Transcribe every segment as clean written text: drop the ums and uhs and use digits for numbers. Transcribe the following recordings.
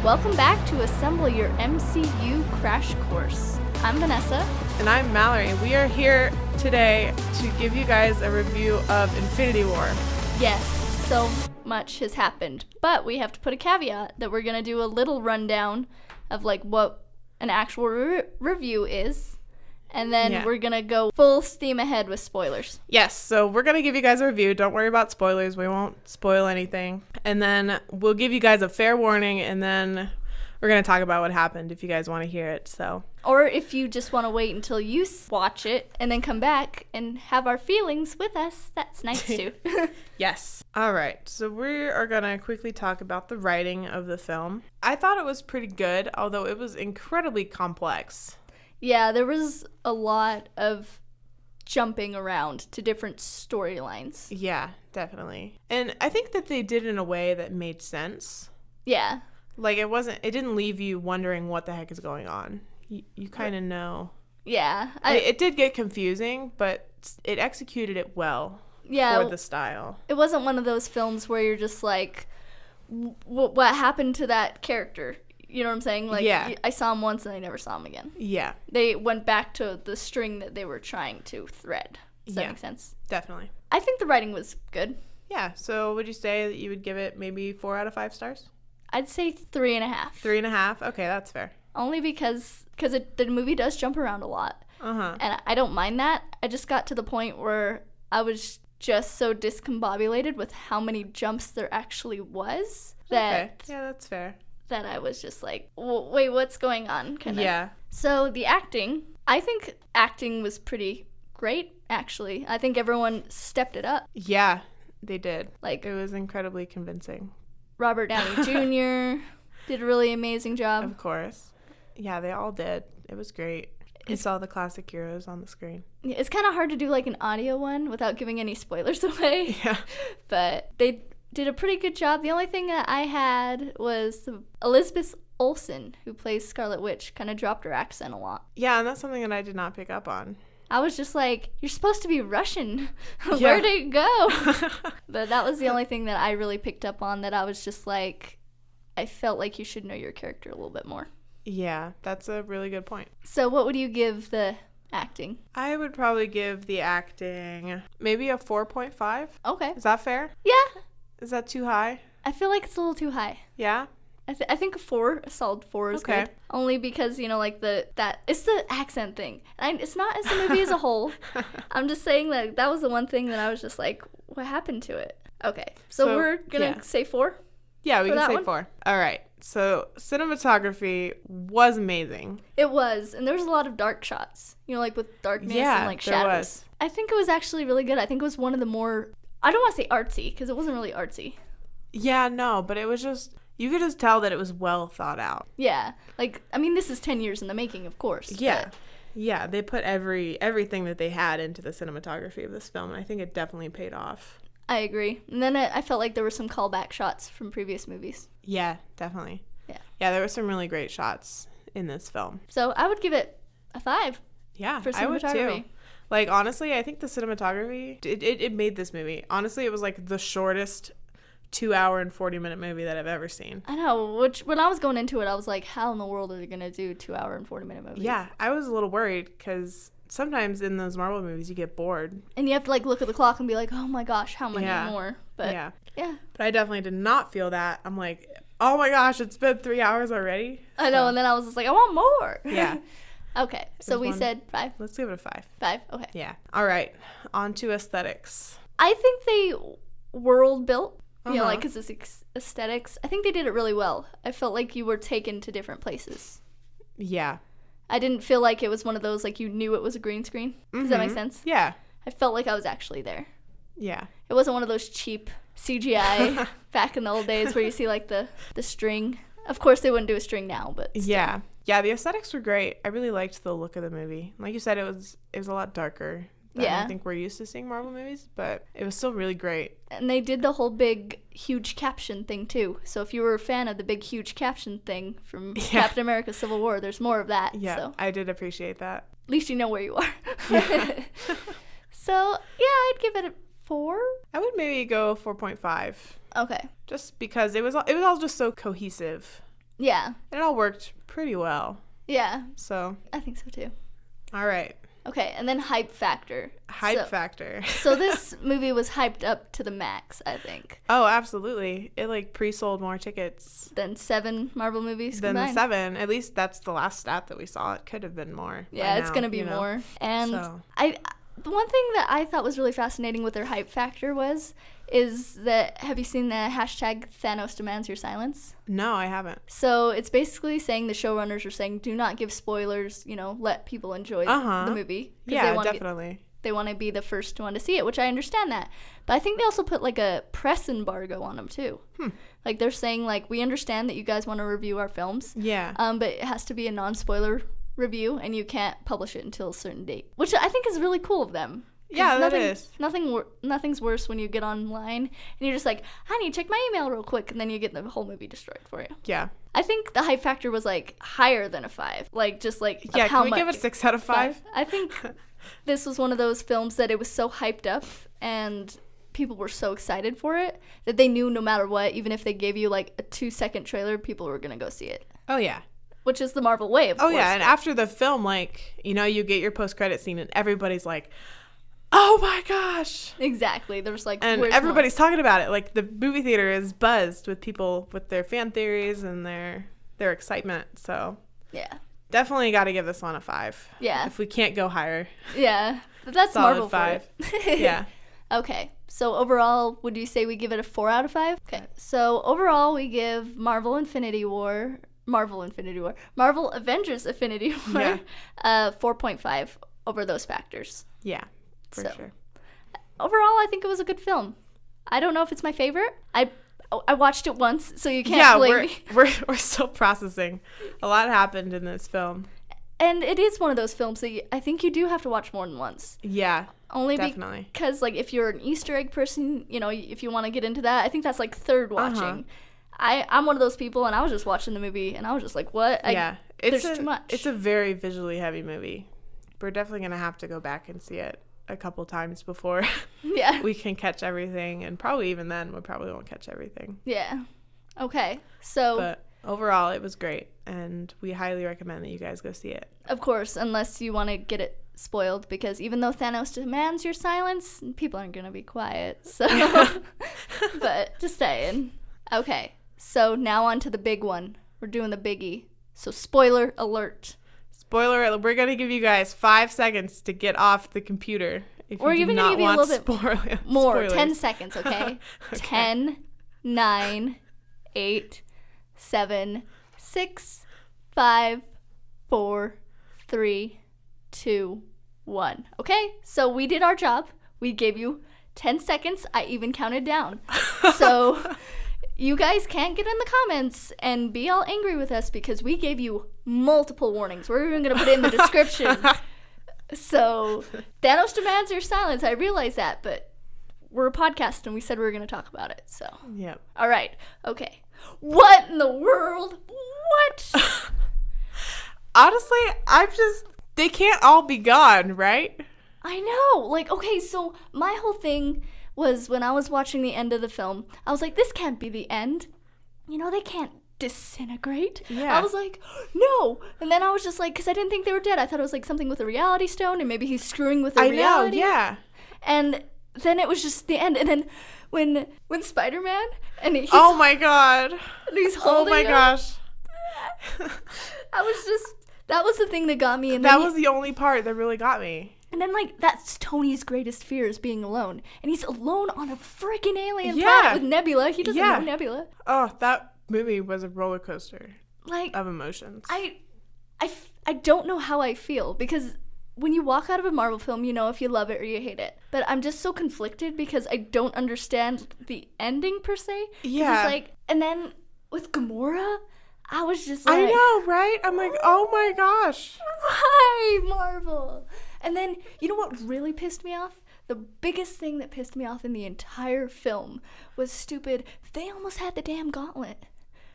Welcome back to Assemble Your MCU Crash Course. I'm Vanessa. And I'm Mallory. We are here today to give you guys a review of Infinity War. Yes, so much has happened, but we have to put a caveat that we're going to do a little rundown of like what an actual review is, and then we're going to go full steam ahead with spoilers. Yes, so we're going to give you guys a review. Don't worry about spoilers. We won't spoil anything. And then we'll give you guys a fair warning, and then we're going to talk about what happened if you guys want to hear it. So, or if you just want to wait until you watch it and then come back and have our feelings with us, that's nice too. Yes. All right. So we are going to quickly talk about the writing of the film. I thought it was pretty good, although it was incredibly complex. Yeah, there was a lot of jumping around to different storylines. Yeah, definitely. And I think that they did it in a way that made sense. Yeah. Like, it didn't leave you wondering what the heck is going on. You kind of know. Yeah. It did get confusing, but it executed it well for the style. It wasn't one of those films where you're just like, what happened to that character? You know what I'm saying? Like, yeah. I saw him once and I never saw him again. Yeah. They went back to the string that they were trying to thread. Does that make sense? Definitely. I think the writing was good. Yeah. So would you say that you would give it maybe 4 out of 5 stars? I'd say 3.5. 3.5? Okay, that's fair. Only because the movie does jump around a lot. Uh-huh. And I don't mind that. I just got to the point where I was just so discombobulated with how many jumps there actually was that... Okay. Yeah, that's fair. That I was just like, wait, what's going on? Kinda. Yeah. So the acting, I think acting was pretty great, actually. I think everyone stepped it up. Yeah, they did. Like, it was incredibly convincing. Robert Downey Jr. did a really amazing job. Of course. Yeah, they all did. It was great. You saw the classic heroes on the screen. It's kind of hard to do like an audio one without giving any spoilers away. Yeah. But they did a pretty good job. The only thing that I had was Elizabeth Olsen, who plays Scarlet Witch, kind of dropped her accent a lot. Yeah, and that's something that I did not pick up on. I was just like, you're supposed to be Russian. Where'd it go? But that was the only thing that I really picked up on, that I was just like, I felt like you should know your character a little bit more. Yeah, that's a really good point. So what would you give the acting? I would probably give the acting maybe a 4.5. Okay. Is that fair? Yeah. Is that too high? I feel like it's a little too high. Yeah? I think a solid 4 is good. Only because, like, it's the accent thing. And it's not as the movie as a whole. I'm just saying that was the one thing that I was just like, what happened to it? Okay. So we're going to say 4? Yeah, we can say 4. All right. So cinematography was amazing. It was. And there was a lot of dark shots, like with darkness and like shadows. There was. I think it was actually really good. I think it was one of the more, I don't want to say artsy, because it wasn't really artsy. Yeah, no, but it was just, you could just tell that it was well thought out. Yeah. Like, I mean, this is 10 years in the making, of course. Yeah. But yeah, they put everything that they had into the cinematography of this film, and I think it definitely paid off. I agree. And then I felt like there were some callback shots from previous movies. Yeah, definitely. Yeah, there were some really great shots in this film. So I would give it a 5. Yeah, for cinematography. I would too. Like, honestly, I think the cinematography, it made this movie. Honestly, it was like the shortest 2-hour and 40-minute movie that I've ever seen. I know, which when I was going into it, I was like, how in the world are they going to do 2-hour and 40-minute movies? Yeah, I was a little worried because sometimes in those Marvel movies you get bored. And you have to like look at the clock and be like, oh my gosh, how many more? But yeah. But I definitely did not feel that. I'm like, oh my gosh, it's been 3 hours already. I know, and then I was just like, I want more. Yeah. Okay, so we said 5. Let's give it a 5. 5, okay. Yeah. All right, on to aesthetics. I think they world built, like, because it's aesthetics. I think they did it really well. I felt like you were taken to different places. Yeah. I didn't feel like it was one of those, like, you knew it was a green screen. Does that make sense? Yeah. I felt like I was actually there. Yeah. It wasn't one of those cheap CGI back in the old days where you see, like, the string. Of course, they wouldn't do a string now, but still. Yeah. Yeah, the aesthetics were great. I really liked the look of the movie. Like you said, it was a lot darker than I think we're used to seeing Marvel movies, but it was still really great. And they did the whole big, huge caption thing, too. So if you were a fan of the big, huge caption thing from Captain America Civil War, there's more of that. Yeah, so. I did appreciate that. At least you know where you are. Yeah. So, yeah, I'd give it a 4. I would maybe go 4.5. Okay. Just because it was all just so cohesive. Yeah. It all worked pretty well. Yeah. So. I think so too. All right. Okay, and then hype factor. Factor. So this movie was hyped up to the max, I think. Oh, absolutely. It like pre-sold more tickets than 7 Marvel movies than combined. The 7. At least that's the last stat that we saw. It could have been more. Yeah, it's going to be more. And the one thing that I thought was really fascinating with their hype factor is that, have you seen the hashtag Thanos demands your silence? No, I haven't. So it's basically saying the showrunners are saying, do not give spoilers, let people enjoy the movie. Yeah, definitely. They want to be the first one to see it, which I understand that. But I think they also put like a press embargo on them too. Like they're saying like, we understand that you guys want to review our films. Yeah. But it has to be a non-spoiler review and you can't publish it until a certain date, which I think is really cool of them. Yeah, that is. Nothing's worse when you get online and you're just like, I need to check my email real quick, and then you get the whole movie destroyed for you. Yeah. I think the hype factor was like higher than a 5. Like just like can we give it a 6 out of 5? I think this was one of those films that it was so hyped up and people were so excited for it that they knew no matter what, even if they gave you like a 2-second trailer, people were gonna go see it. Oh yeah. Which is the Marvel way, of course. Oh yeah, and after the film, like, you get your post-credit scene and everybody's like, oh my gosh. Exactly. There's like, and everybody's talking about it. Like the movie theater is buzzed with people with their fan theories and their excitement. So yeah, definitely got to give this one a 5. Yeah. If we can't go higher. Yeah, but that's solid Marvel 5. Yeah. Okay. So overall, would you say we give it a 4 out of 5? Okay. So overall, we give Marvel Avengers Infinity War 4.5 over those factors. Yeah. For sure. Overall, I think it was a good film. I don't know if it's my favorite. I watched it once, so you can't blame me. We're still processing. A lot happened in this film. And it is one of those films that I think you do have to watch more than once. Yeah, definitely. Because, like, if you're an Easter egg person, if you want to get into that, I think that's, like, third watching. I'm one of those people, and I was just watching the movie, and I was just like, what? There's too much. It's a very visually heavy movie. We're definitely going to have to go back and see it a couple times before we can catch everything, and probably even then we probably won't catch everything. Yeah. Okay. But overall it was great, and we highly recommend that you guys go see it. Of course, unless you want to get it spoiled, because even though Thanos demands your silence, people aren't going to be quiet. So but just saying. Okay. So now on to the big one. We're doing the biggie. So spoiler alert. Spoiler alert, we're going to give you guys 5 seconds to get off the computer if We're you do not want spoilers. More, 10 seconds, okay? Okay. 10, 9, 8, 7, 6, 5, 4, 3, 2, 1. Okay? So we did our job. We gave you 10 seconds. I even counted down. So you guys can't get in the comments and be all angry with us because we gave you multiple warnings. We're even going to put it in the description. So Thanos demands your silence. I realize that, but we're a podcast and we said we were going to talk about it. So yep. All right. Okay. What in the world? What? Honestly, they can't all be gone, right? I know. Like, okay, so my whole thing was when I was watching the end of the film, I was like, this can't be the end. They can't disintegrate. Yeah. I was like, no. And then I was just like, because I didn't think they were dead. I thought it was like something with a reality stone and maybe he's screwing with a reality. I know, yeah. And then it was just the end. And then when Spider-Man and he's oh my god. And he's holding oh my him, gosh. that was the thing that got me. And that was the only part that really got me. And then, like, that's Tony's greatest fear is being alone. And he's alone on a freaking alien planet with Nebula. He doesn't know Nebula. Oh, that movie was a roller coaster of emotions. I don't know how I feel, because when you walk out of a Marvel film, you know if you love it or you hate it. But I'm just so conflicted because I don't understand the ending, per se. Yeah. It's like, and then with Gamora, I was just like, I know, right? I'm like, oh my gosh. Why, Marvel? And then, you know what really pissed me off? The biggest thing that pissed me off in the entire film was stupid. They almost had the damn gauntlet.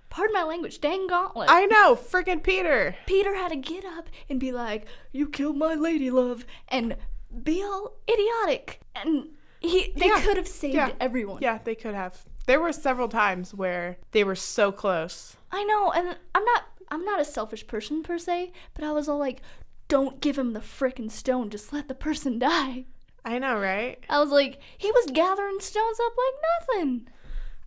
Pardon my language, dang gauntlet. I know, freaking Peter. Peter had to get up and be like, you killed my lady love, and be all idiotic. And they could have saved everyone. Yeah, they could have. There were several times where they were so close. I know, and I'm not a selfish person per se, but I was all like, don't give him the frickin' stone, just let the person die. I know, right? I was like, he was gathering stones up like nothing.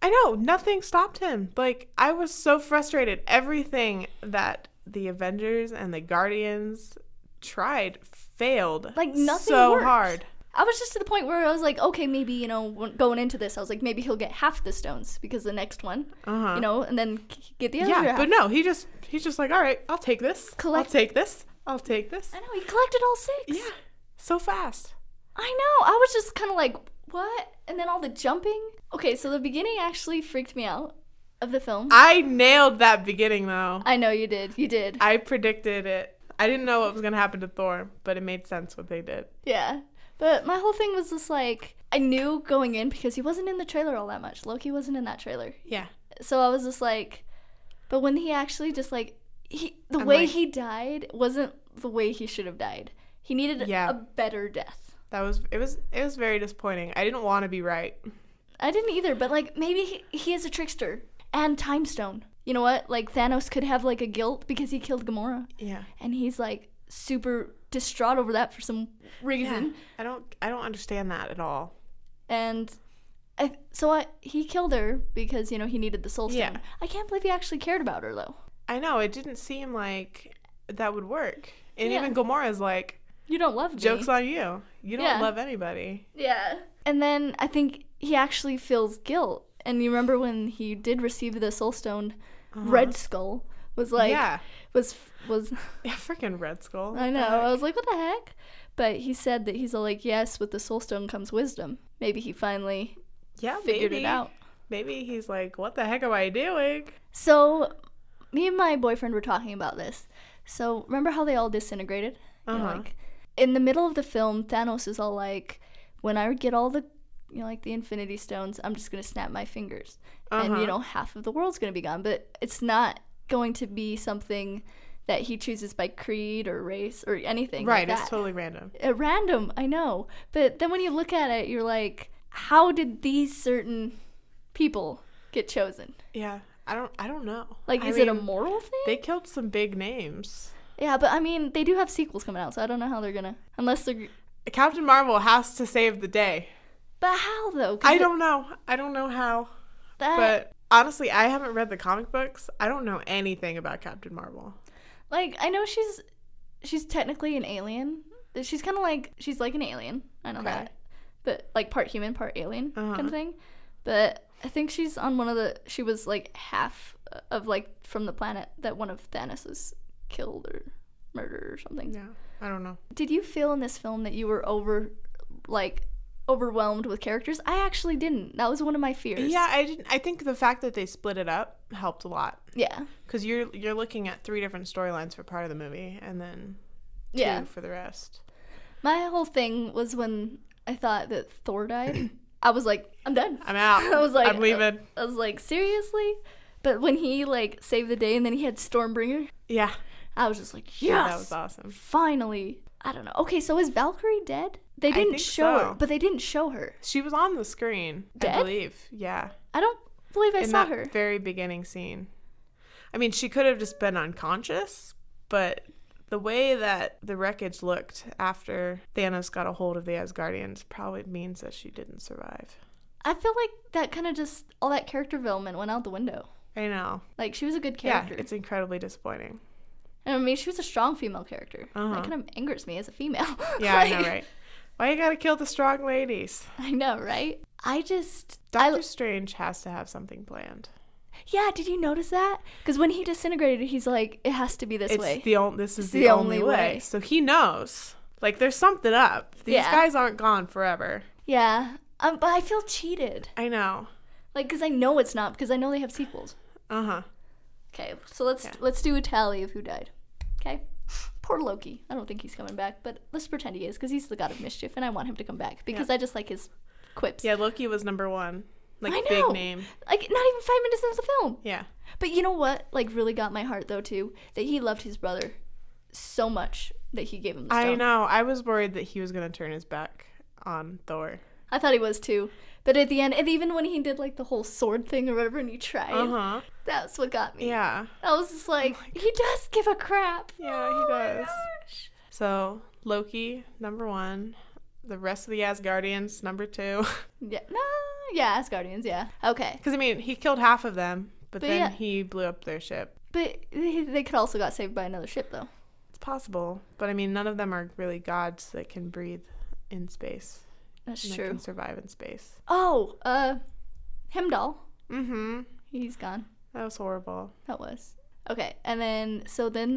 I know, nothing stopped him. Like, I was so frustrated. Everything that the Avengers and the Guardians tried failed. Like, nothing so worked. hard. I was just to the point where I was like, okay, maybe, you know, going into this, I was like, maybe he'll get half the stones because the next one, you know, and then get the other half. Yeah, but no, he's just like, all right, I'll take this. I'll take this. I know, he collected all 6. Yeah, so fast. I know. I was just kind of like, what? And then all the jumping. Okay, so the beginning actually freaked me out of the film. I nailed that beginning, though. I know you did. You did. I predicted it. I didn't know what was going to happen to Thor, but it made sense what they did. Yeah. But my whole thing was just like, I knew going in because he wasn't in the trailer all that much. Loki wasn't in that trailer. Yeah. So I was just like, but when he actually just like, the way he died wasn't the way he should have died. He needed a better death. It was very disappointing. I didn't want to be right. I didn't either, but like maybe he is a trickster and time stone. You know what? Like Thanos could have like a guilt because he killed Gamora. Yeah. And he's like super distraught over that for some reason. Yeah. I don't understand that at all. And he killed her because, you know, he needed the soul stone. Yeah. I can't believe he actually cared about her though. I know, it didn't seem like that would work. And even Gamora's like, you don't love me. Joke's on you. You don't love anybody. Yeah. And then I think he actually feels guilt. And you remember when he did receive the soul stone, Red Skull was like, was yeah, freaking Red Skull. I know. I was like, what the heck? But he said that he's all like, yes, with the soul stone comes wisdom. Maybe he finally figured it out. Maybe he's like, what the heck am I doing? So me and my boyfriend were talking about this. So remember how they all disintegrated? You know, like, in the middle of the film, Thanos is all like, when I get all the, you know, like the Infinity Stones, I'm just going to snap my fingers. And, you know, half of the world's going to be gone. But it's not going to be something that he chooses by creed or race or anything. Right, like it's totally random. Random, I know. But then when you look at it, you're like, how did these certain people get chosen? Yeah, I don't know. Like, is it a moral thing? They killed some big names. Yeah, but I mean, they do have sequels coming out, so I don't know how they're gonna, unless they're... Captain Marvel has to save the day. But how, though? I don't know. I don't know how. But honestly, I haven't read the comic books. I don't know anything about Captain Marvel. Like, I know she's technically an alien. She's kind of like, she's like an alien. I know that. But, like, part human, part alien kind of thing. But I think she's on she was, like, half of, like, from the planet that one of Thanos was killed or murdered or something. Yeah, I don't know. Did you feel in this film that you were overwhelmed with characters? I actually didn't. That was one of my fears. Yeah, I didn't. I think the fact that they split it up helped a lot. Yeah. Because you're looking at 3 different storylines for part of the movie, and then 2 for the rest. My whole thing was when I thought that Thor died, I was like, I'm done. I'm out. I was like, I'm leaving. I was like, seriously? But when he like saved the day and then he had Stormbringer, yeah, I was just like, yes, yeah, that was awesome. Finally. I don't know. Okay, so is Valkyrie dead? They didn't show her, but they didn't show her. She was on the screen, dead? I believe. Yeah. I don't believe I saw her. In that very beginning scene. I mean, she could have just been unconscious, but the way that the wreckage looked after Thanos got a hold of the Asgardians probably means that she didn't survive. I feel like that kind of just, all that character development went out the window. I know. Like, she was a good character. Yeah, it's incredibly disappointing. And I mean, she was a strong female character. That kind of angers me as a female. Yeah, like, I know, right? Why you gotta kill the strong ladies? I know, right? Doctor Strange has to have something planned. Yeah, did you notice that? Because when he disintegrated, he's like, it has to be this way. This is the only way. So he knows. Like, there's something up. These guys aren't gone forever. Yeah. But I feel cheated. I know. Like, because I know it's not, because I know they have sequels. Okay, so let's do a tally of who died. Okay? Poor Loki. I don't think he's coming back, but let's pretend he is, because he's the god of mischief, and I want him to come back, because I just like his quips. Yeah, Loki was number 1. Like, I know. big name. Like, not even 5 minutes into the film. Yeah. But you know what, like, really got my heart, though, too? That he loved his brother so much that he gave him the stone. I know. I was worried that he was going to turn his back on Thor. I thought he was, too. But at the end, and even when he did like the whole sword thing or whatever, and he tried, that's what got me. Yeah. I was just like, he does give a crap. Yeah, he does. Gosh. So Loki, number 1. The rest of the Asgardians, number 2. Yeah, Asgardians, yeah. Okay. Because, I mean, he killed half of them, but then he blew up their ship. But they could also got saved by another ship, though. It's possible. But, I mean, none of them are really gods that can breathe in space. That's true. That can survive in space. Oh, Heimdall. Mm-hmm. He's gone. That was horrible. That was. Okay, and then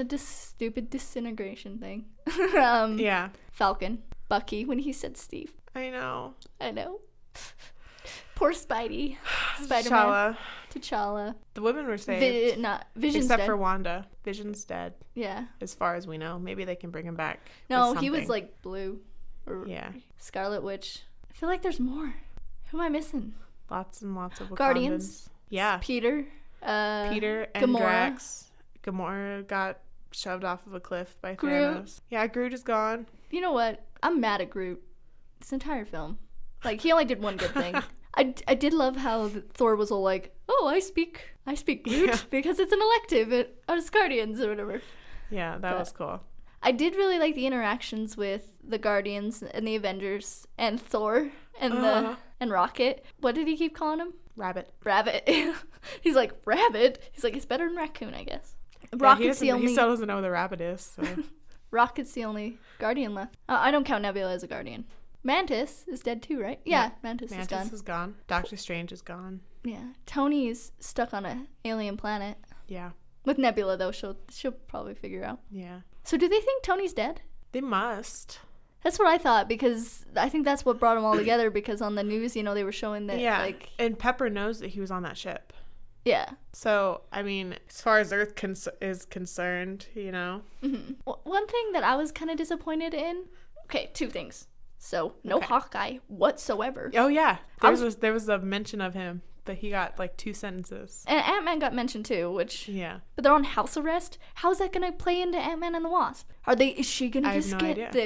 the stupid disintegration thing. Yeah. Falcon. Bucky, when he said Steve. I know. Poor Spidey. Spider-Man. T'Challa. The women were saved. Vision's except dead. for Wanda. Vision's dead. Yeah. As far as we know. Maybe they can bring him back. No, he was like blue. Or Scarlet Witch. I feel like there's more. Who am I missing? Lots and lots of Wakandans. Guardians. Yeah. Peter and Gamora. Drax. Gamora got shoved off of a cliff by Thanos. Yeah, Groot is gone. You know what? I'm mad at Groot. This entire film. Like, he only did one good thing. I did love how Thor was all like, oh, I speak Groot because it's an elective at Asgardians or whatever. Yeah, that was cool. I did really like the interactions with the Guardians and the Avengers and Thor and and Rocket. What did he keep calling him? Rabbit. He's like, rabbit? He's like, it's better than raccoon, I guess. He still doesn't know what a rabbit is. So. Rocket's the only Guardian left. I don't count Nebula as a Guardian. Mantis is dead too, right? Yeah, Mantis is gone. Doctor Strange is gone. Yeah. Tony's stuck on an alien planet. Yeah. With Nebula, though, she'll probably figure out. Yeah. So do they think Tony's dead? They must. That's what I thought, because I think that's what brought them all together, because on the news, they were showing that, and Pepper knows that he was on that ship. Yeah. So, I mean, as far as Earth is concerned, Mm-hmm. One thing that I was kind of disappointed in, okay, 2 things. So, no Hawkeye whatsoever. Oh, yeah. There was a mention of him, but he got, 2 sentences. And Ant-Man got mentioned, too, which... Yeah. But they're on house arrest? How is that going to play into Ant-Man and the Wasp? Is she going to just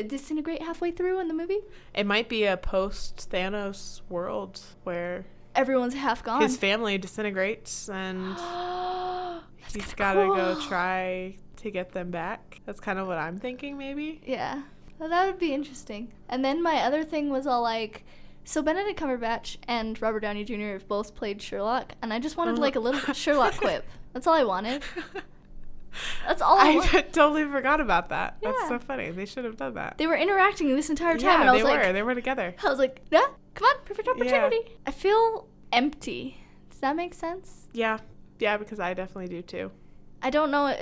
disintegrate halfway through in the movie? It might be a post-Thanos world where... Everyone's half gone. His family disintegrates, and he's got to go try to get them back. That's kind of what I'm thinking, maybe. Yeah. Well, that would be interesting. And then my other thing was all like, so Benedict Cumberbatch and Robert Downey Jr. have both played Sherlock, and I just wanted a little Sherlock quip. That's all I wanted. That's all I wanted. Totally forgot about that. Yeah. That's so funny. They should have done that. They were interacting this entire time, and I was they were together. I was like, yeah, come on, perfect opportunity. Yeah. I feel empty. Does that make sense? Yeah, because I definitely do too. I don't know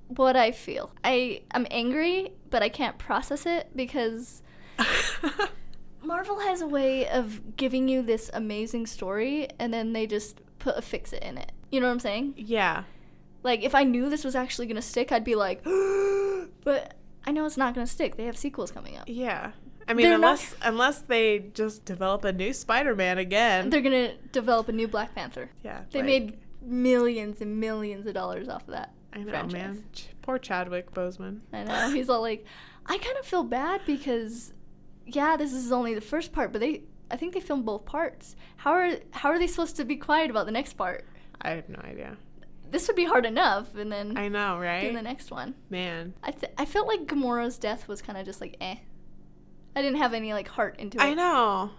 what I feel. I'm angry, but I can't process it because Marvel has a way of giving you this amazing story and then they just put a fix-it in it. You know what I'm saying? Yeah. Like, if I knew this was actually going to stick, I'd be like, but I know it's not going to stick. They have sequels coming up. Yeah. I mean, unless they just develop a new Spider-Man again. They're going to develop a new Black Panther. Yeah. They made millions and millions of dollars off of that. I know, franchise. Man. Poor Chadwick Boseman. I know. He's all like, I kind of feel bad because, this is only the first part, but I think they filmed both parts. How are they supposed to be quiet about the next part? I have no idea. This would be hard enough, and then I know, right? In the next one, man, I felt like Gamora's death was kind of just like, I didn't have any heart into it. I know,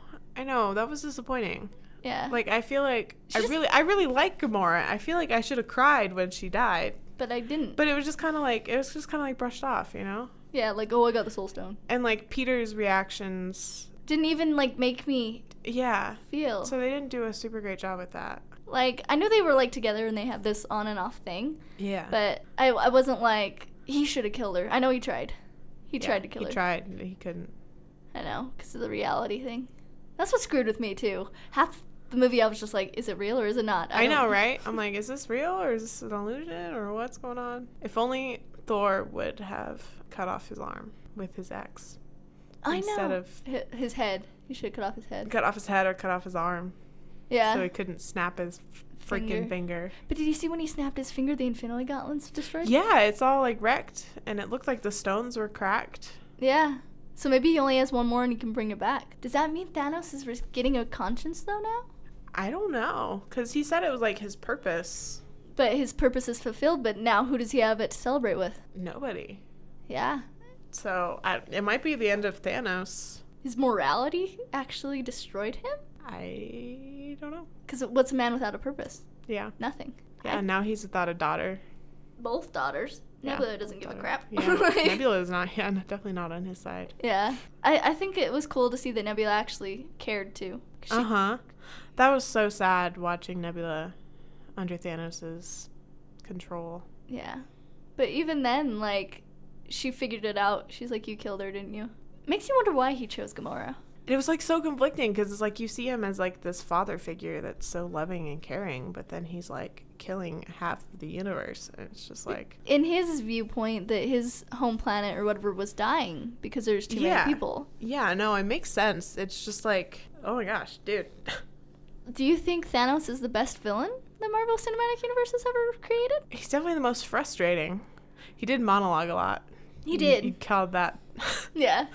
that was disappointing. Yeah, I feel like I really like Gamora. I feel like I should have cried when she died, but I didn't. But it was just kind of brushed off, Yeah, I got the Soul Stone. And Peter's reactions didn't even make me feel. So they didn't do a super great job with that. I knew they were together and they had this on and off thing. Yeah. But I wasn't he should have killed her. I know he tried. He tried to kill her. He tried. He couldn't. I know, because of the reality thing. That's what screwed with me too. Half the movie I was just like, is it real or is it not? I know, right? I'm like, is this real or is this an illusion or what's going on? If only Thor would have cut off his arm with his axe. Instead of his head. He should have cut off his head. Cut off his head or cut off his arm. Yeah. So he couldn't snap his freaking finger. But did you see when he snapped his finger, the Infinity Gauntlet's destroyed? Yeah, it's all wrecked, and it looked like the stones were cracked. Yeah. So maybe he only has one more and he can bring it back. Does that mean Thanos is getting a conscience, though, now? I don't know. Because he said it was, like, his purpose. But his purpose is fulfilled, but now who does he have it to celebrate with? Nobody. Yeah. So, it might be the end of Thanos. His morality actually destroyed him? I don't know. Because what's a man without a purpose? Yeah. Nothing. Yeah, now he's without a daughter. Both daughters. Yeah, Nebula doesn't give a crap. Yeah, Nebula's not, definitely not on his side. Yeah. I think it was cool to see that Nebula actually cared, too. That was so sad watching Nebula under Thanos' control. Yeah. But even then, like, she figured it out. She's like, you killed her, didn't you? Makes you wonder why he chose Gamora. It was, like, so conflicting because it's like you see him as, like, this father figure that's so loving and caring, but then he's, like, killing half of the universe. And it's just, like... In his viewpoint, that his home planet or whatever was dying because there's too many people. Yeah, no, it makes sense. It's just, like, oh, my gosh, dude. Do you think Thanos is the best villain the Marvel Cinematic Universe has ever created? He's definitely the most frustrating. He did monologue a lot. He did. You called that. Yeah.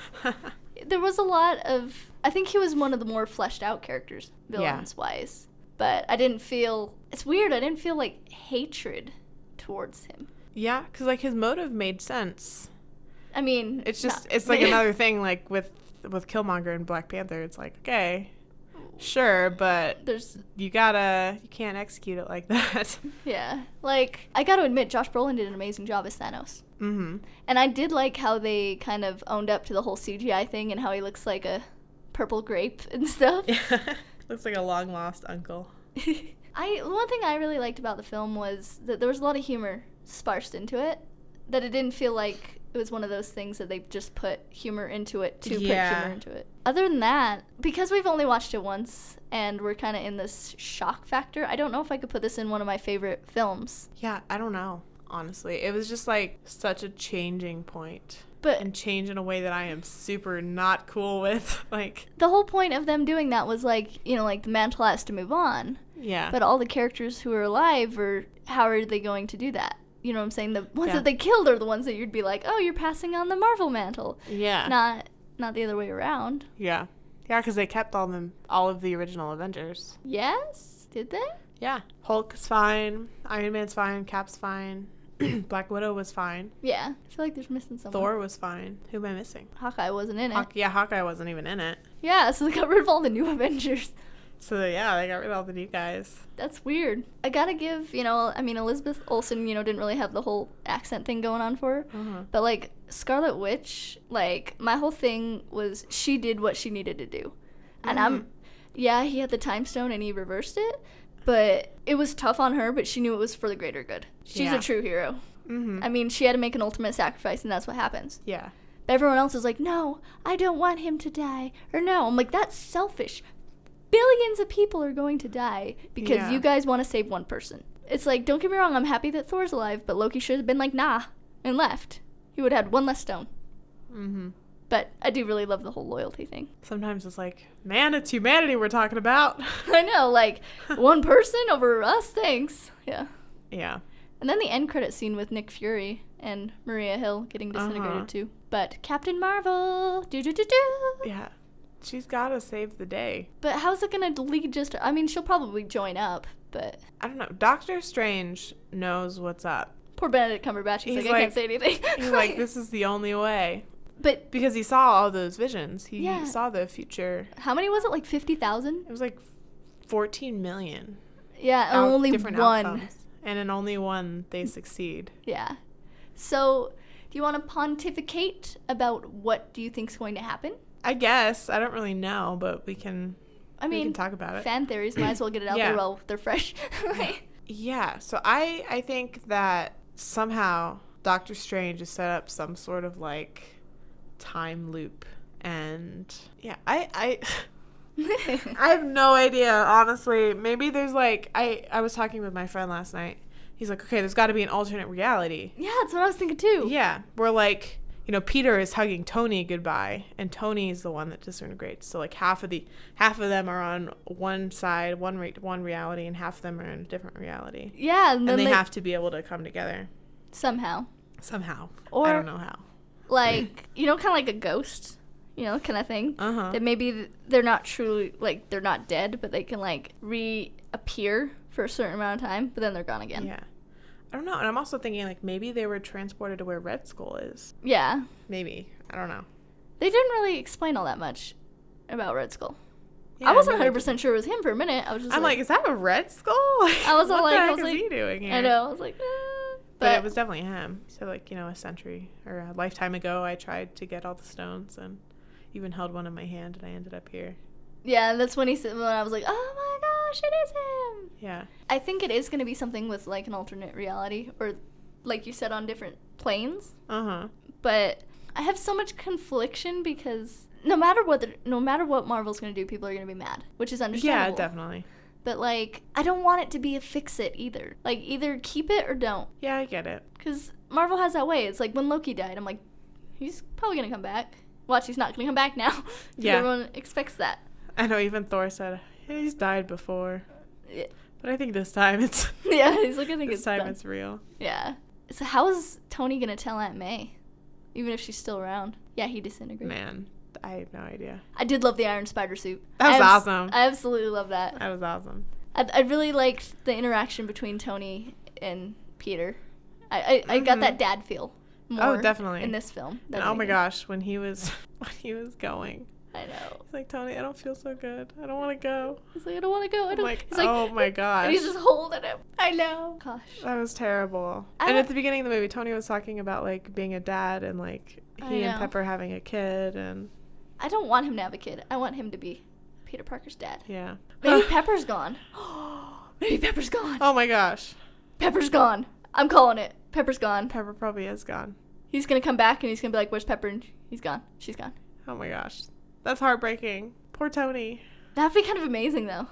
There was a lot of... I think he was one of the more fleshed out characters, villains-wise. But I didn't feel... It's weird. I didn't feel, like, hatred towards him. Yeah, because, like, his motive made sense. I mean... It's just... It's, like, another thing, like, with Killmonger and Black Panther. It's like, okay, sure, but you can't execute it like that. Yeah. Like, I gotta admit, Josh Brolin did an amazing job as Thanos. Mm-hmm. And I did like how they kind of owned up to the whole CGI thing and how he looks like a purple grape and stuff. Yeah. Looks like a long-lost uncle. One thing I really liked about the film was that there was a lot of humor sparsed into it. That it didn't feel like it was one of those things that they just put humor into it to put humor into it. Other than that, because we've only watched it once and we're kind of in this shock factor, I don't know if I could put this in one of my favorite films. Yeah, I don't know. Honestly, it was just like such a changing point, and change in a way that I am super not cool with. Like, the whole point of them doing that was like, you know, like the mantle has to move on. Yeah. But all the characters who are alive, how are they going to do that? You know what I'm saying? The ones that they killed are the ones that you'd be like, oh, you're passing on the Marvel mantle. Yeah. Not the other way around. Yeah. Yeah, because they kept all of the original Avengers. Yes? Did they? Yeah. Hulk's fine. Iron Man's fine. Cap's fine. Black Widow was fine. Yeah. I feel like there's missing someone. Thor was fine. Who am I missing? Hawkeye wasn't in it. Hawkeye wasn't even in it. Yeah, so they got rid of all the new Avengers. So, yeah, they got rid of all the new guys. That's weird. I gotta give, Elizabeth Olsen, didn't really have the whole accent thing going on for her. Uh-huh. But, like, Scarlet Witch, like, my whole thing was she did what she needed to do. And he had the time stone and he reversed it. But it was tough on her, but she knew it was for the greater good. She's a true hero. Mm-hmm. I mean, she had to make an ultimate sacrifice, and that's what happens. Yeah. But everyone else is like, no, I don't want him to die. Or no. I'm like, that's selfish. Billions of people are going to die because you guys want to save one person. It's like, don't get me wrong, I'm happy that Thor's alive, but Loki should have been like, nah, and left. He would have had one less stone. Mm-hmm. But I do really love the whole loyalty thing. Sometimes it's like, man, it's humanity we're talking about. I know, like, one person over us, thanks. Yeah. Yeah. And then the end credit scene with Nick Fury and Maria Hill getting disintegrated too. But Captain Marvel, do-do-do-do. Yeah. She's got to save the day. But how's it going to lead I mean, she'll probably join up, but... I don't know. Doctor Strange knows what's up. Poor Benedict Cumberbatch. He's like, I can't say anything. He's like, this is the only way. But... Because he saw all those visions. He saw the future. How many was it? Like 50,000? It was like 14 million. Yeah, and only different one. Outcomes. And in only one, they succeed. Yeah. So, do you want to pontificate about what do you think's going to happen? I guess. I don't really know, but we can talk about it. Fan theories, might as well get it out there while they're fresh. Yeah. So I think that somehow Doctor Strange has set up some sort of like time loop. And yeah, I I have no idea, honestly. Maybe there's like, I was talking with my friend last night. He's like, okay, there's got to be an alternate reality. Yeah, that's what I was thinking too. Yeah, where like, Peter is hugging Tony goodbye, and Tony is the one that disintegrates. So like half of them are on one side, one reality, and half of them are in a different reality. Yeah, and they have to be able to come together somehow. Or I don't know how. Like kind of like a ghost. you know, kind of thing. Uh-huh. That maybe they're not truly, like, they're not dead, but they can, like, reappear for a certain amount of time, but then they're gone again. Yeah. I don't know. And I'm also thinking, like, maybe they were transported to where Red Skull is. Yeah. Maybe. I don't know. They didn't really explain all that much about Red Skull. Yeah, I wasn't 100% sure it was him for a minute. I was just I'm like, is that a Red Skull? I was all what like, the heck is he doing here? I know. I was like, But it was definitely him. So, like, you know, a century or a lifetime ago, I tried to get all the stones and even held one in my hand, and I ended up here. Yeah, that's when when I was like, oh my gosh, it is him. Yeah. I think it is going to be something with, like, an alternate reality, or, like you said, on different planes. Uh-huh. But I have so much confliction because no matter what Marvel's going to do, people are going to be mad, which is understandable. Yeah, definitely. But, like, I don't want it to be a fix-it either. Like, either keep it or don't. Yeah, I get it. Because Marvel has that way. It's like when Loki died, I'm like, he's probably going to come back. Watch, he's not going to come back now. Yeah. Everyone expects that. I know, even Thor said, yeah, he's died before. Yeah. But I think this time it's... Yeah, he's like, I think this it's time done. it's real. Yeah. So how is Tony going to tell Aunt May? Even if she's still around. Yeah, he disintegrated. Man, I have no idea. I did love the Iron Spider suit. That was awesome. I absolutely love that. That was awesome. I really liked the interaction between Tony and Peter. I got that dad feel more definitely. in this film. And oh my gosh, when he was going. I know. He's like, Tony, I don't feel so good. I don't want to go. He's like, I don't want to go. I'm like, oh my gosh. And he's just holding him. I know. Gosh. That was terrible. And at the beginning of the movie, Tony was talking about, like, being a dad and, like, he and Pepper having a kid. And I don't want him to have a kid. I want him to be Peter Parker's dad. Yeah. Maybe Pepper's gone. Maybe Pepper's gone. Oh my gosh. Pepper's gone. I'm calling it. Pepper's gone. Pepper probably is gone. He's going to come back and he's going to be like, where's Pepper? And he's gone. She's gone. Oh my gosh. That's heartbreaking. Poor Tony. That'd be kind of amazing, though.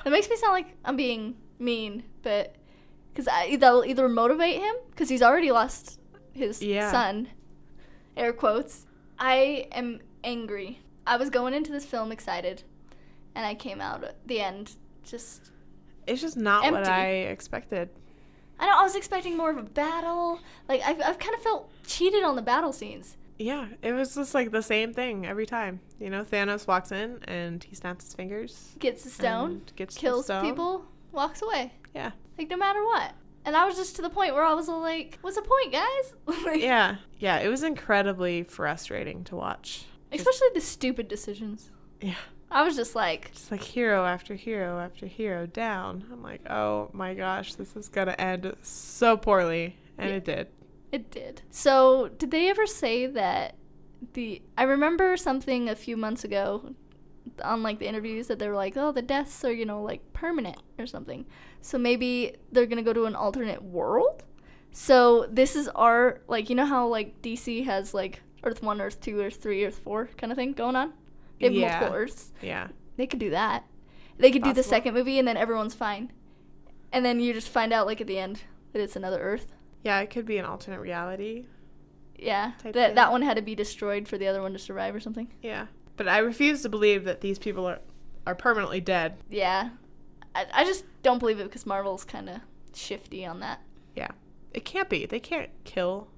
That makes me sound like I'm being mean, but because that'll either motivate him, because he's already lost his son, air quotes. I am angry. I was going into this film excited, and I came out at the end just It's just not empty. what I expected. I know, I was expecting more of a battle. Like, I've kind of felt cheated on the battle scenes. Yeah, it was just like the same thing every time. You know, Thanos walks in and he snaps his fingers. Gets the stone, kills people, walks away. Yeah. Like, no matter what. And I was just to the point where I was like, what's the point, guys? Yeah. Yeah, it was incredibly frustrating to watch. Especially the stupid decisions. Yeah. I was just like hero after hero after hero down. I'm like, oh my gosh, this is going to end so poorly. And it did. It did. So, did they ever say that I remember something a few months ago on, like, the interviews that they were like, oh, the deaths are, you know, like, permanent or something. So, maybe they're going to go to an alternate world? So, this is our, like, you know how, like, DC has, like, Earth 1, Earth 2, Earth 3, Earth 4 kind of thing going on? They have multiple Earths. Yeah. They could do that. They could do the second movie and then everyone's fine. And then you just find out, like, at the end that it's another Earth. Yeah, it could be an alternate reality. Yeah, that one had to be destroyed for the other one to survive or something. Yeah, but I refuse to believe that these people are permanently dead. Yeah, I just don't believe it because Marvel's kind of shifty on that. Yeah, it can't be. They can't kill.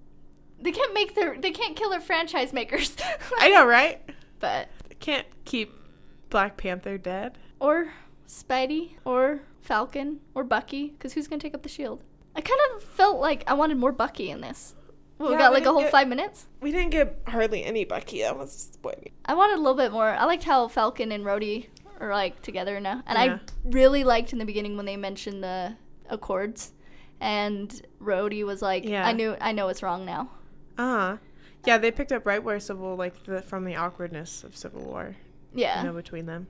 They can't kill their franchise makers. I know, right? But they can't keep Black Panther dead. Or Spidey, or Falcon, or Bucky, because who's gonna take up the shield? I kind of felt like I wanted more Bucky in this. Well, we got like a whole 5 minutes? We didn't get hardly any Bucky. That was disappointing. I wanted a little bit more. I liked how Falcon and Rhodey are, like, together now. And I really liked in the beginning when they mentioned the Accords. And Rhodey was like, I know it's wrong now. Uh-huh. Yeah, they picked up right where from the awkwardness of Civil War. Yeah. You know, between them.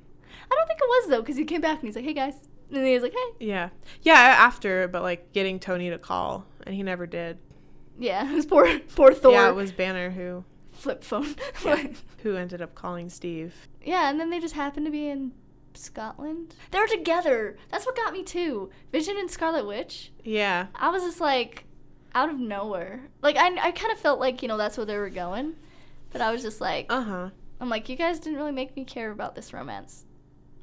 I don't think it was, though, because he came back and he's like, hey, guys. And then he was like, hey. Yeah. Yeah, after, but, like, getting Tony to call. And he never did. Yeah, it was poor Thor. Yeah, it was Banner who... Flip phone. Who ended up calling Steve. Yeah, and then they just happened to be in Scotland. They were together. That's what got me, too. Vision and Scarlet Witch. Yeah. I was just, like, out of nowhere. Like, I kind of felt like, you know, that's where they were going. But I was just like... Uh-huh. I'm like, you guys didn't really make me care about this romance.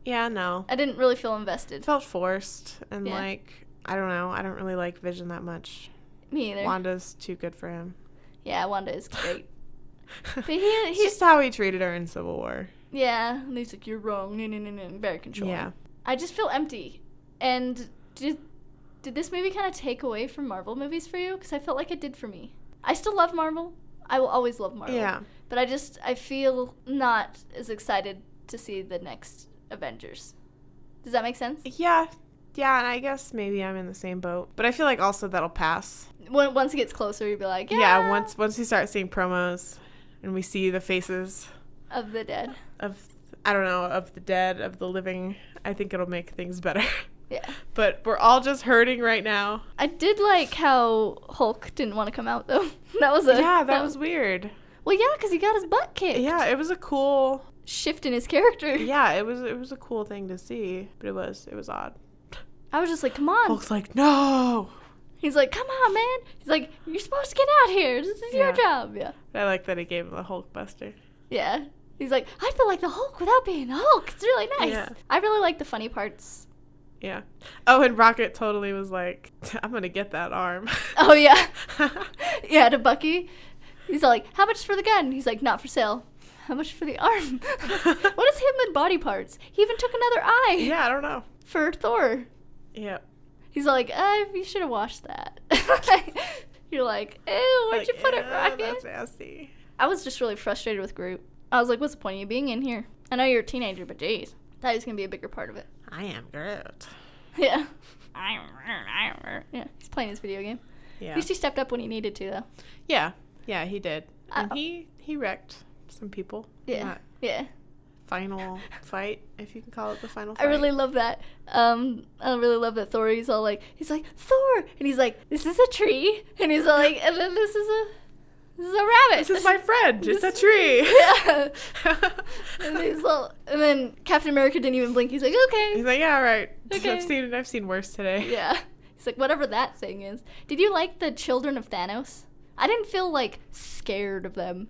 Yeah, no. I didn't really feel invested. It felt forced. And, like, I don't know. I don't really like Vision that much. Me either. Wanda's too good for him. Yeah, Wanda is great. But It's just how he treated her in Civil War. Yeah, and he's like, you're wrong. Very controlling. Yeah. I just feel empty. And did this movie kind of take away from Marvel movies for you? Because I felt like it did for me. I still love Marvel. I will always love Marvel. Yeah. But I feel not as excited to see the next Avengers. Does that make sense? Yeah. Yeah, and I guess maybe I'm in the same boat. But I feel like also that'll pass. Once it gets closer, you'll be like, yeah. Yeah, once we start seeing promos and we see the faces of the dead. Of the dead, of the living, I think it'll make things better. Yeah. But we're all just hurting right now. I did like how Hulk didn't want to come out, though. That was weird. Well, yeah, because he got his butt kicked. Yeah, it was a cool shift in his character. Yeah, it was a cool thing to see, but it was odd. I was just like, come on. Hulk's like, no. He's like, come on, man. He's like, you're supposed to get out here. This is your job. Yeah. I like that he gave him the Hulk buster. Yeah. He's like, I feel like the Hulk without being the Hulk. It's really nice. Yeah. I really like the funny parts. Yeah. Oh, and Rocket totally was like, I'm going to get that arm. Oh, yeah. Yeah, to Bucky. He's all like, how much for the gun? He's like, not for sale. How much for the arm? What is him in body parts? He even took another eye. Yeah, I don't know. For Thor. Yeah. He's all like, you should have washed that. You're like, ew, where'd you put it, Rocket? That's nasty. I was just really frustrated with Groot. I was like, what's the point of you being in here? I know you're a teenager, but geez. That is going to be a bigger part of it. I am Groot. Yeah. Yeah, he's playing his video game. Yeah. At least he stepped up when he needed to, though. Yeah. Yeah, he did. And he wrecked some people. Yeah. Yeah. Final fight, if you can call it the final fight. I really love that. I really love that Thor, he's like, Thor! And he's like, this is a tree. And he's all like, and then this is a rabbit. This is my friend. It's a tree. Yeah. And then Captain America didn't even blink. He's like, okay. He's like, yeah, right. Okay. I've seen worse today. Yeah. He's like, whatever that thing is. Did you like the children of Thanos? I didn't feel like scared of them.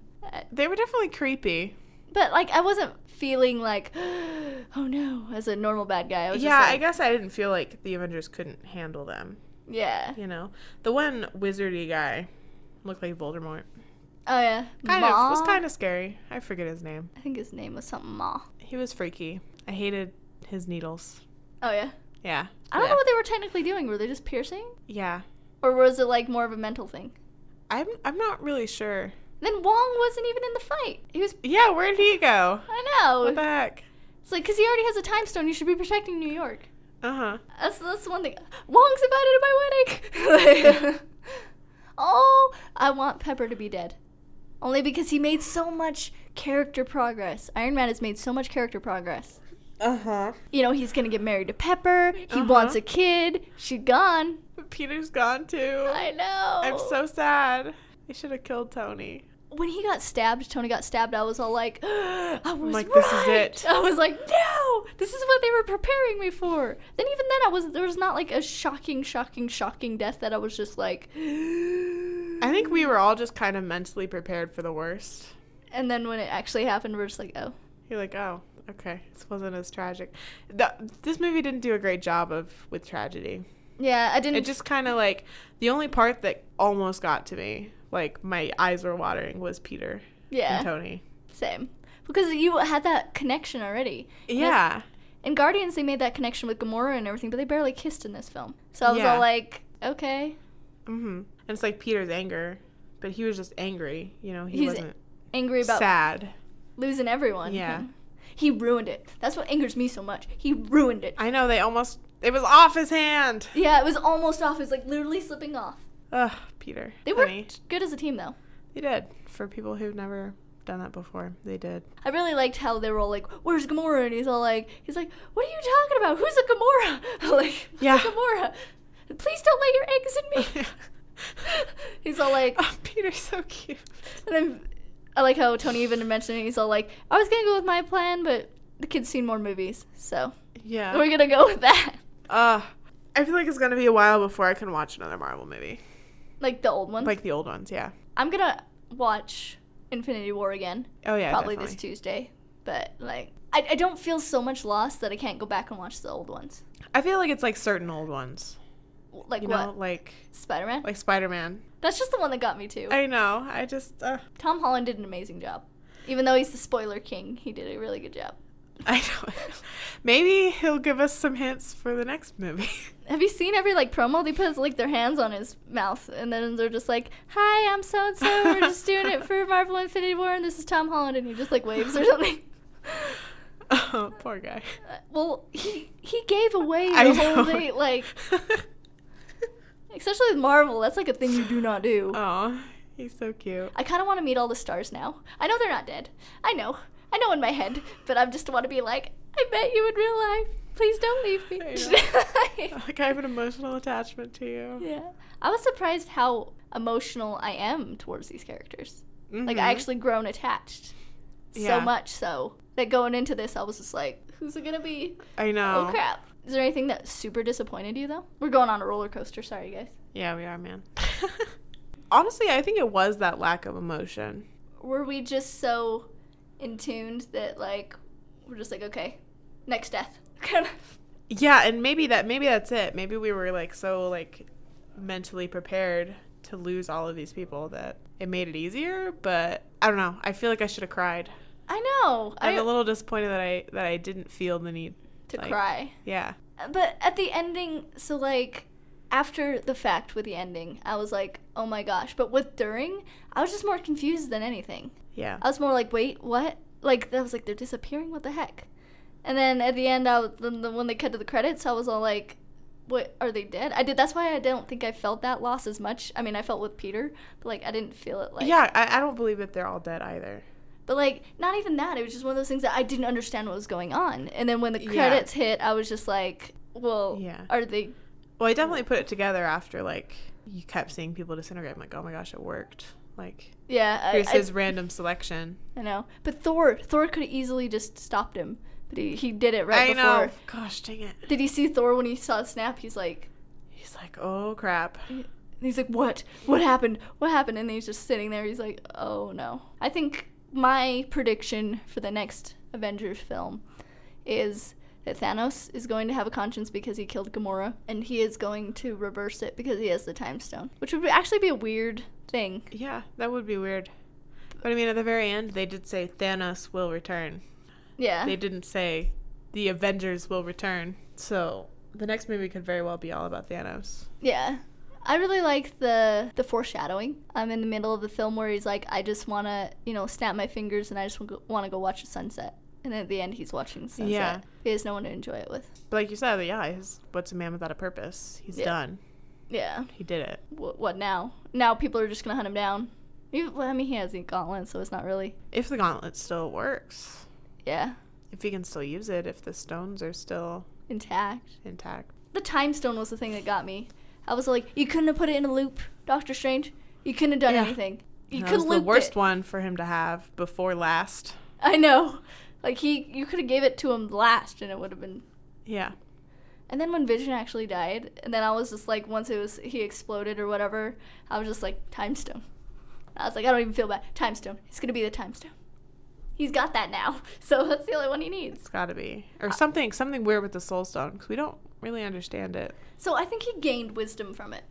They were definitely creepy. But like, I wasn't feeling like, oh no, as a normal bad guy. I was just I guess I didn't feel like the Avengers couldn't handle them. Yeah. You know, the one wizardy guy looked like Voldemort. Oh yeah. Was kind of scary. I forget his name. I think his name was something Ma. He was freaky. I hated his needles. Oh yeah. Yeah. I don't know what they were technically doing. Were they just piercing? Yeah. Or was it like more of a mental thing? I'm not really sure. Then Wong wasn't even in the fight. He was. Yeah, where did he go? I know. What the heck? It's like, because he already has a time stone. You should be protecting New York. Uh-huh. That's one thing. Wong's invited to my wedding. Oh, I want Pepper to be dead. Only because he made so much character progress. Iron Man has made so much character progress. Uh-huh. You know, he's going to get married to Pepper. He wants a kid. She's gone. Peter's gone, too. I know. I'm so sad. They should have killed Tony. When Tony got stabbed, I was all like, I was like, this is it. I was like, no, this is what they were preparing me for. Then even then, there was not like a shocking death that I was just like. I think we were all just kind of mentally prepared for the worst. And then when it actually happened, we're just like, oh. You're like, oh, okay, this wasn't as tragic. This movie didn't do a great job with tragedy. Yeah, I didn't. It just kind of like, the only part that almost got to me, like my eyes were watering, was Peter and Tony. Same. Because you had that connection already. Yeah. In Guardians, they made that connection with Gamora and everything, but they barely kissed in this film. So I was all like, okay. Mm-hmm. And it's like Peter's anger, but he was just angry. You know, he wasn't angry about sad. Losing everyone. Yeah. He ruined it. That's what angers me so much. He ruined it. I know, it was off his hand. Yeah, it was almost off. It was like literally slipping off. Ugh, Peter. They worked good as a team, though. They did. For people who've never done that before, they did. I really liked how they were all like, where's Gamora? And he's like, what are you talking about? Who's a Gamora? Who's a Gamora? Please don't lay your eggs in me. He's all like, oh, Peter's so cute. And then I like how Tony even mentioned it. He's all like, I was going to go with my plan, but the kid's seen more movies. So yeah, we're going to go with that. I feel like it's going to be a while before I can watch another Marvel movie. Like the old ones? Like the old ones, yeah. I'm going to watch Infinity War again. Oh, yeah, probably definitely. this Tuesday. But, like, I don't feel so much lost that I can't go back and watch the old ones. I feel like it's, like, certain old ones. Like you what? know, like Spider-Man? Like Spider-Man. That's just the one that got me too. I know. I just Tom Holland did an amazing job. Even though he's the spoiler king, he did a really good job. I know. Maybe he'll give us some hints for the next movie. Have you seen every like promo? They put like their hands on his mouth, and then they're just like, "Hi, I'm so and so. We're just doing it for Marvel Infinity War, and this is Tom Holland," and he just like waves or something. Oh, poor guy. Well, he gave away the whole thing, like, especially with Marvel. That's like a thing you do not do. Oh, he's so cute. I kind of want to meet all the stars now. I know they're not dead. I know in my head, but I just want to be like, I met you in real life. Please don't leave me. Like, I have an emotional attachment to you. Yeah. I was surprised how emotional I am towards these characters. Mm-hmm. Like, I actually grown attached. So much so that going into this, I was just like, who's it going to be? I know. Oh, crap. Is there anything that super disappointed you, though? We're going on a roller coaster. Sorry, guys. Yeah, we are, man. Honestly, I think it was that lack of emotion. Were we just so in tuned that, like, we're just like, okay, next death. Yeah, and maybe that's it. Maybe we were like so like mentally prepared to lose all of these people that it made it easier, but I don't know. I feel like I should have cried. I know. I'm a little disappointed that I didn't feel the need to cry. Yeah. But at the ending, so like after the fact with the ending, I was like, oh my gosh. But with during, I was just more confused than anything. Yeah. I was more like, wait, what? Like, I was like, they're disappearing? What the heck? And then at the end, when they cut to the credits, I was all like, what, are they dead? That's why I don't think I felt that loss as much. I mean, I felt with Peter, but, like, I didn't feel it, like... Yeah, I don't believe that they're all dead either. But, like, not even that. It was just one of those things that I didn't understand what was going on. And then when the credits hit, I was just like, well, are they... Well, I definitely put it together after, like, you kept seeing people disintegrate. I'm like, oh my gosh, it worked. Like, here's his random selection. I know. But Thor could have easily just stopped him. But he did it right before. I know. Gosh, dang it. Did you see Thor when he saw Snap? He's like, oh, crap. He's like, what? What happened? What happened? And he's just sitting there. He's like, oh, no. I think my prediction for the next Avengers film is that Thanos is going to have a conscience because he killed Gamora, and he is going to reverse it because he has the Time Stone, which would actually be a weird thing. Yeah, that would be weird. But, I mean, at the very end, they did say Thanos will return. Yeah. They didn't say the Avengers will return. So the next movie could very well be all about Thanos. Yeah. I really like the foreshadowing. I'm in the middle of the film where he's like, I just want to, snap my fingers and I just want to go watch the sunset. And then at the end, he's watching the sunset. Yeah. He has no one to enjoy it with. But like you said, what's a man without a purpose? He's done. Yeah. He did it. What now? Now people are just going to hunt him down. I mean, he has the gauntlet, so it's not really. If the gauntlet still works. Yeah. If he can still use it, if the stones are still intact. The Time Stone was the thing that got me. I was like, you couldn't have put it in a loop, Doctor Strange. You couldn't have done anything. You could have looped it. The worst one for him to have before last. I know. Like, you could have gave it to him last, and it would have been... Yeah. And then when Vision actually died, and then I was just like, once he exploded or whatever, I was just like, Time Stone. I was like, I don't even feel bad. Time Stone. It's going to be the Time Stone. He's got that now, so that's the only one he needs. It's got to be. Or something weird with the Soul Stone, because we don't really understand it. So I think he gained wisdom from it.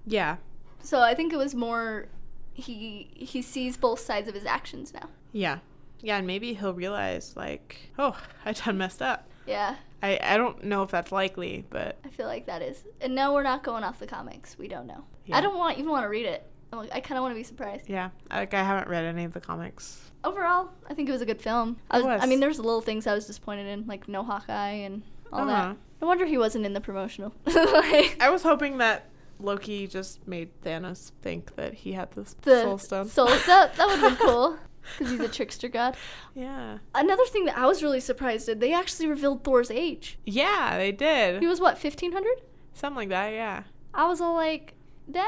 Yeah. So I think it was more, he sees both sides of his actions now. Yeah. Yeah, and maybe he'll realize, like, oh, I done messed up. Yeah. I don't know if that's likely, but... I feel like that is. And no, we're not going off the comics. We don't know. Yeah. I don't even want to read it. I kind of want to be surprised. Yeah. I haven't read any of the comics. Overall, I think it was a good film. I mean, there's little things I was disappointed in, like no Hawkeye and all that. No wonder he wasn't in the promotional. I was hoping that Loki just made Thanos think that he had the Soul Stone. That would have been cool, because he's a trickster god. Yeah. Another thing that I was really surprised at, they actually revealed Thor's age. Yeah, they did. He was, 1,500? Something like that, yeah. I was all like, dang.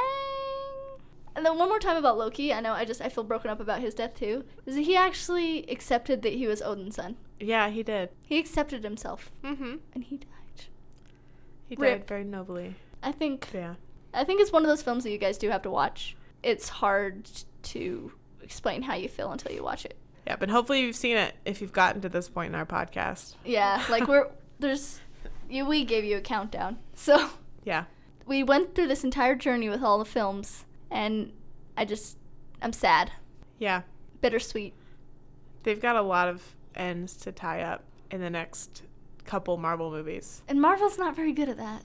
And then one more time about Loki, I feel broken up about his death too, is that he actually accepted that he was Odin's son. Yeah, he did. He accepted himself. Mm-hmm. And he died. He died very nobly. I think it's one of those films that you guys do have to watch. It's hard to explain how you feel until you watch it. Yeah, but hopefully you've seen it if you've gotten to this point in our podcast. Yeah, like we gave you a countdown. So yeah. we went through this entire journey with all the films, and I'm sad. Yeah. Bittersweet. They've got a lot of ends to tie up in the next couple Marvel movies. And Marvel's not very good at that.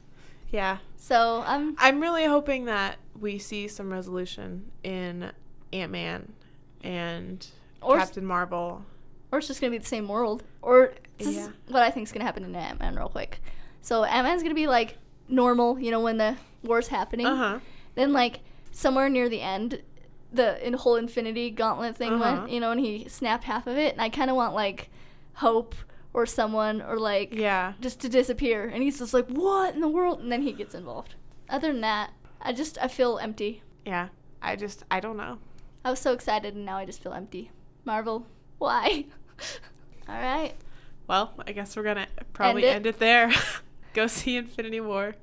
Yeah. So I'm really hoping that we see some resolution in Ant-Man and Captain Marvel. Or it's just going to be the same world. Or this Yeah. is what I think is going to happen in Ant-Man real quick. So Ant-Man's going to be like normal, you know, when the war's happening. Uh-huh. Then like somewhere near the end, the whole Infinity Gauntlet thing went, you know, and he snapped half of it. And I kind of want like Hope or someone or like just to disappear. And he's just like, what in the world? And then he gets involved. Other than that, I feel empty. Yeah. I don't know. I was so excited and now I just feel empty. Marvel, why? All right. Well, I guess we're going to probably end it there. Go see Infinity War.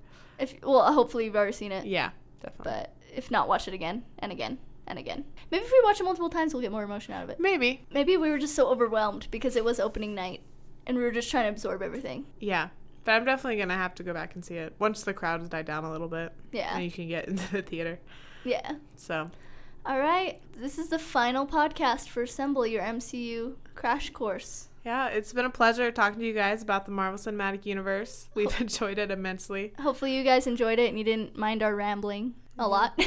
Hopefully you've already seen it. Yeah, definitely. But if not, watch it again and again and again. Maybe if we watch it multiple times, we'll get more emotion out of it. Maybe. Maybe we were just so overwhelmed because it was opening night and we were just trying to absorb everything. Yeah. But I'm definitely going to have to go back and see it once the crowd has died down a little bit. Yeah. And you can get into the theater. Yeah. So. All right. This is the final podcast for Assemble, your MCU crash course. Yeah, it's been a pleasure talking to you guys about the Marvel Cinematic Universe. We've enjoyed it immensely. Hopefully you guys enjoyed it and you didn't mind our rambling a lot.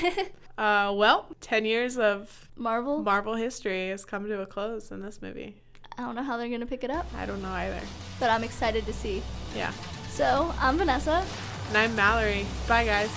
10 years of Marvel history has come to a close in this movie. I don't know how they're going to pick it up. I don't know either. But I'm excited to see. Yeah. So, I'm Vanessa. And I'm Mallory. Bye, guys.